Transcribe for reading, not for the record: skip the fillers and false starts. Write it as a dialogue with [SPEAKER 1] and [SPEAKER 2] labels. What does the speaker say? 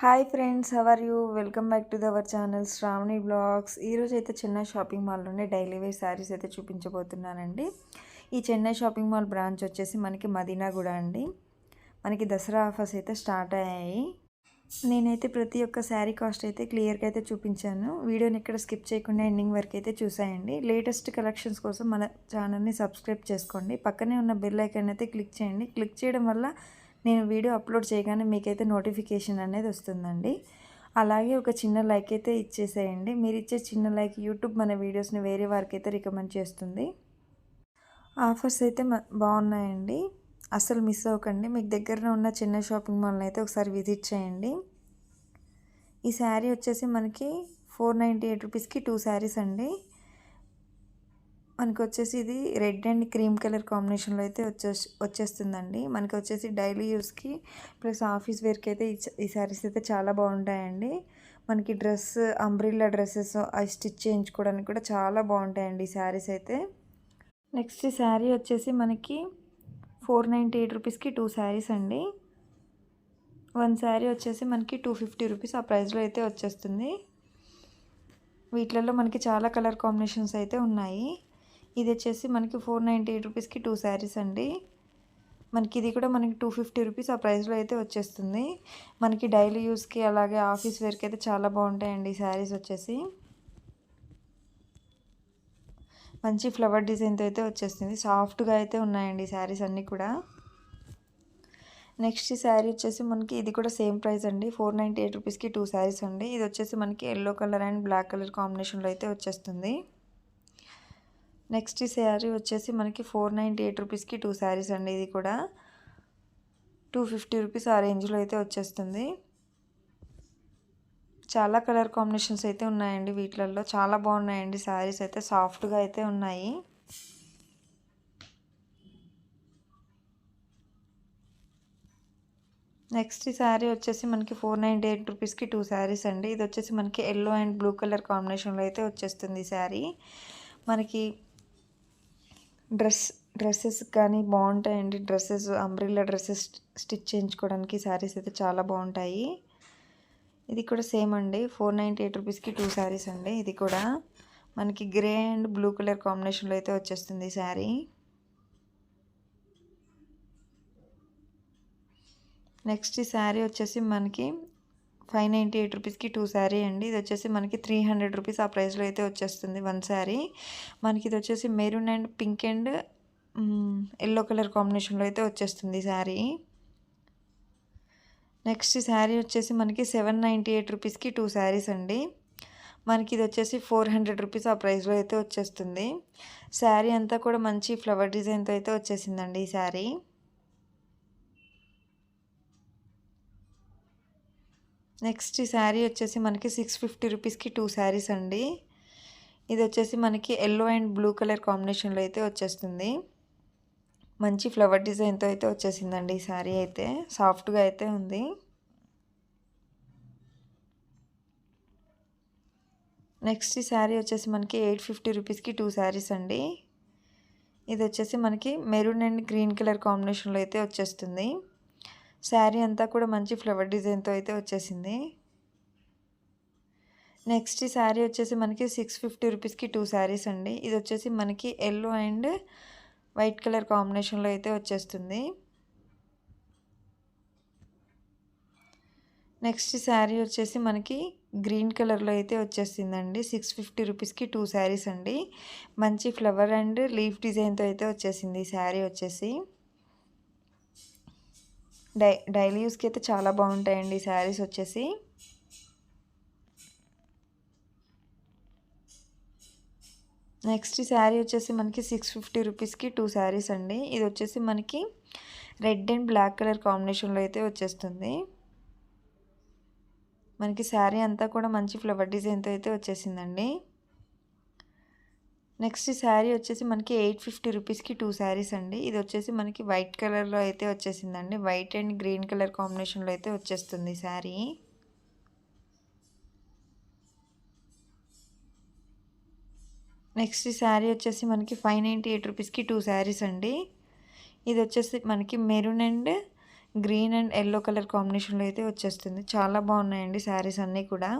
[SPEAKER 1] Hi friends, how are you? Welcome back to our channel Sravani blogs. ఈరోజు అయితే Chennai shopping మాల్లోనే daily wear sarees అయితే చూపించబోతున్నానండి. ఈ చెన్నై షాపింగ్ మాల్ బ్రాంచ్ వచ్చేసి మనకి మదీనాగూడ అండి. మనకి దసరా ఆఫర్స్ అయితే స్టార్ట్ అయ్యాయి. నేనైతే ప్రతి ఒక్క శారీ కాస్ట్ అయితే క్లియర్గా అయితే చూపించాను. వీడియోని ఇక్కడ స్కిప్ చేయకుండా ఎండింగ్ వరకు అయితే చూసాయండి. లేటెస్ట్ కలెక్షన్స్ కోసం మన ఛానల్ని సబ్స్క్రైబ్ చేసుకోండి. పక్కనే ఉన్న బెల్ ఐకాన్ అయితే క్లిక్ చేయండి. క్లిక్ చేయడం వల్ల నేను వీడియో అప్లోడ్ చేయగానే మీకైతే నోటిఫికేషన్ అనేది వస్తుందండి. అలాగే ఒక చిన్న లైక్ అయితే ఇచ్చేసేయండి. మీరు ఇచ్చే చిన్న లైక్ యూట్యూబ్ మన వీడియోస్ని వేరే వారికి అయితే రికమెండ్ చేస్తుంది. ఆఫర్స్ అయితే బాగున్నాయండి, అస్సలు మిస్ అవ్వకండి. మీకు దగ్గరలో ఉన్న చెన్నై షాపింగ్ మాల్ని అయితే ఒకసారి విజిట్ చేయండి. ఈ శారీ వచ్చేసి మనకి 498 రూపీస్కి 2 శారీస్ అండి. మనకి వచ్చేసి ఇది రెడ్ అండ్ క్రీమ్ కలర్ కాంబినేషన్లో అయితే వచ్చేస్తుందండి. మనకి వచ్చేసి డైలీ యూస్కి ప్లస్ ఆఫీస్ వేర్కి అయితే ఈ శారీస్ అయితే చాలా బాగుంటాయండి. మనకి అంబ్రిల్లా డ్రెస్సెస్ అవి స్టిచ్ చేయించుకోవడానికి కూడా చాలా బాగుంటాయండి ఈ శారీస్ అయితే. నెక్స్ట్ ఈ శారీ వచ్చేసి మనకి 498 రూపీస్కి 2 శారీస్ అండి. 1 శారీ వచ్చేసి మనకి 250 రూపీస్ ఆ ప్రైస్లో అయితే వచ్చేస్తుంది. వీటిలలో మనకి చాలా కలర్ కాంబినేషన్స్ అయితే ఉన్నాయి. ఇది వచ్చేసి మనకి 498 రూపీస్కి 2 శారీస్ అండి. మనకి ఇది కూడా మనకి 250 రూపీస్ ఆ ప్రైస్లో అయితే వచ్చేస్తుంది. మనకి డైలీ యూస్కి అలాగే ఆఫీస్ వేర్కి అయితే చాలా బాగుంటాయండి ఈ శారీస్ వచ్చేసి. మంచి ఫ్లవర్ డిజైన్తో అయితే వచ్చేస్తుంది. సాఫ్ట్గా అయితే ఉన్నాయండి ఈ శారీస్ అన్నీ కూడా. నెక్స్ట్ ఈ శారీ వచ్చేసి మనకి ఇది కూడా సేమ్ ప్రైస్ అండి. 498 రూపీస్కి 2 శారీస్ అండి. ఇది వచ్చేసి మనకి yellow colour and black colour కాంబినేషన్లో అయితే వచ్చేస్తుంది. నెక్స్ట్ ఈ శారీ వచ్చేసి మనకి 498 రూపీస్కి 2 శారీస్ అండి. ఇది కూడా 250 రూపీస్ ఆ రేంజ్లో అయితే వచ్చేస్తుంది. చాలా కలర్ కాంబినేషన్స్ అయితే ఉన్నాయండి వీటిలలో. చాలా బాగున్నాయండి శారీస్ అయితే, సాఫ్ట్గా అయితే ఉన్నాయి. నెక్స్ట్ ఈ శారీ వచ్చేసి మనకి 498 రూపీస్కి 2 శారీస్ అండి. ఇది వచ్చేసి మనకి ఎల్లో అండ్ బ్లూ కలర్ కాంబినేషన్లో అయితే వచ్చేస్తుంది ఈ శారీ. మనకి డ్రెస్సెస్ కానీ బాగుంటాయండి. అంబ్రిల్లా డ్రెస్సెస్ స్టిచ్ చేయించుకోవడానికి శారీస్ అయితే చాలా బాగుంటాయి. ఇది కూడా సేమ్ అండి, 498 రూపీస్కి 2 శారీస్ అండి. ఇది కూడా మనకి గ్రే అండ్ బ్లూ కలర్ కాంబినేషన్లో అయితే వచ్చేస్తుంది ఈ శారీ. నెక్స్ట్ ఈ శారీ వచ్చేసి మనకి 598 రూపీస్కి 2 శారీ అండి. ఇది వచ్చేసి మనకి 300 రూపీస్ ఆ ప్రైస్లో అయితే వచ్చేస్తుంది 1 శారీ. మనకి ఇది వచ్చేసి maroon and pink and yellow colour కాంబినేషన్లో అయితే వచ్చేస్తుంది శారీ. నెక్స్ట్ ఈ శారీ వచ్చేసి మనకి 798 రూపీస్కి 2 శారీస్ అండి. మనకి ఇది వచ్చేసి 400 రూపీస్ ఆ ప్రైస్లో అయితే వచ్చేస్తుంది. శారీ అంతా కూడా మంచి ఫ్లవర్ డిజైన్తో అయితే వచ్చేసిందండి ఈ శారీ. నెక్స్ట్ ఈ శారీ వచ్చేసి మనకి 650 రూపీస్కి 2 శారీస్ అండి. ఇది వచ్చేసి మనకి ఎల్లో అండ్ బ్లూ కలర్ కాంబినేషన్లో అయితే వచ్చేస్తుంది. మంచి ఫ్లవర్ డిజైన్తో అయితే వచ్చేసిందండి ఈ శారీ అయితే, సాఫ్ట్గా అయితే ఉంది. నెక్స్ట్ ఈ శారీ వచ్చేసి మనకి 850 రూపీస్కి 2 శారీస్ అండి. ఇది వచ్చేసి మనకి మెరూన్ అండ్ గ్రీన్ కలర్ కాంబినేషన్లో అయితే వచ్చేస్తుంది. శారీ అంతా కూడా మంచి ఫ్లవర్ డిజైన్తో అయితే వచ్చేసింది. నెక్స్ట్ ఈ శారీ వచ్చేసి మనకి 650 రూపీస్కి 2 శారీస్ అండి. ఇది వచ్చేసి మనకి ఎల్లో అండ్ వైట్ కలర్ కాంబినేషన్లో అయితే వచ్చేస్తుంది. నెక్స్ట్ శారీ వచ్చేసి మనకి గ్రీన్ కలర్లో అయితే వచ్చేసిందండి. 650 రూపీస్కి 2 శారీస్ అండి. మంచి ఫ్లవర్ అండ్ లీఫ్ డిజైన్తో అయితే వచ్చేసింది ఈ శారీ వచ్చేసి. డైలీ యూస్కి అయితే చాలా బాగుంటాయండి ఈ శారీస్ వచ్చేసి. నెక్స్ట్ ఈ శారీ వచ్చేసి మనకి 650 రూపీస్కి 2 శారీస్ అండి. ఇది వచ్చేసి మనకి రెడ్ అండ్ బ్లాక్ కలర్ కాంబినేషన్లో అయితే వచ్చేస్తుంది. మనకి శారీ అంతా కూడా మంచి ఫ్లవర్ డిజైన్తో అయితే వచ్చేసిందండి. నెక్స్ట్ ఈ శారీ వచ్చేసి మనకి 850 రూపీస్కి 2 శారీస్ అండి. ఇది వచ్చేసి మనకి వైట్ కలర్లో అయితే వచ్చేసిందండి. వైట్ అండ్ గ్రీన్ కలర్ కాంబినేషన్లో అయితే వచ్చేస్తుంది శారీ. నెక్స్ట్ ఈ శారీ వచ్చేసి మనకి 598 రూపీస్కి 2 శారీస్ అండి. ఇది వచ్చేసి మనకి maroon and green and yellow colour కాంబినేషన్లో అయితే వచ్చేస్తుంది. చాలా బాగున్నాయండి శారీస్ అన్నీ కూడా.